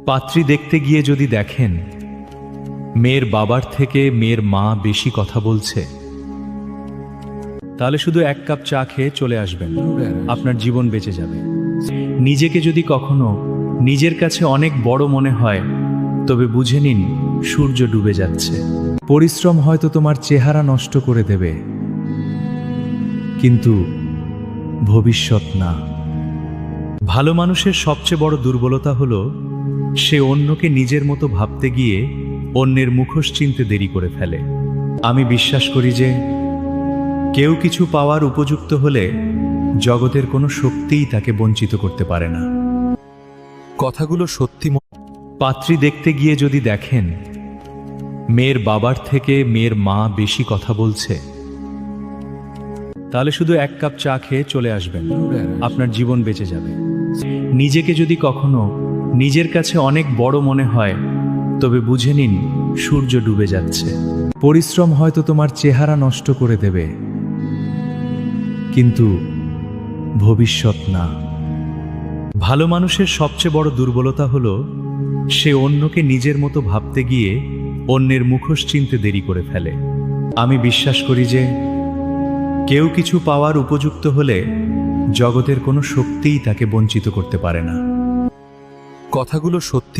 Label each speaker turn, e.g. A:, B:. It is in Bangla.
A: পাত্রী দেখতে গিয়ে যদি দেখেন মেয়ের বাবার থেকে মেয়ের মা বেশি কথা বলছে, তাহলে শুধু এক কাপ চা খেয়ে চলে আসবেন, আপনার জীবন বেঁচে যাবে। নিজেকে যদি কখনো নিজের কাছে অনেক বড় মনে হয়, তবে বুঝে নিন সূর্য ডুবে যাচ্ছে। পরিশ্রম হয়তো তোমার চেহারা নষ্ট করে দেবে, কিন্তু ভবিষ্যৎ না। ভালো মানুষের সবচেয়ে বড় দুর্বলতা হলো সে অন্যকে নিজের মতো ভাবতে গিয়ে অন্যের মুখোশ চিনতে দেরি করে ফেলে। আমি বিশ্বাস করি যে কেউ কিছু পাওয়ার উপযুক্ত হলে জগতের কোনো শক্তিই তাকে বঞ্চিত করতে পারে না।
B: কথাগুলো সত্যি।
A: পাত্রী দেখতে গিয়ে যদি দেখেন মেয়ের বাবার থেকে মেয়ের মা বেশি কথা বলছে, তাহলে শুধু এক কাপ চা খেয়ে চলে আসবেন, আপনার জীবন বেঁচে যাবে। নিজেকে যদি কখনো নিজের কাছে অনেক বড় মনে হয়, তবে বুঝে নিন সূর্য ডুবে যাচ্ছে। পরিশ্রম হয়তো তোমার চেহারা নষ্ট করে দেবে, কিন্তু ভবিষ্যৎ না। ভালো মানুষের সবচেয়ে বড় দুর্বলতা হলো সে অন্যকে নিজের মতো ভাবতে গিয়ে অন্যের মুখোশ চিনতে দেরি করে ফেলে। আমি বিশ্বাস করি যে কেউ কিছু পাওয়ার উপযুক্ত হলে জগতের কোনো শক্তিই তাকে বঞ্চিত করতে পারে না।
B: কথাগুলো সত্যি।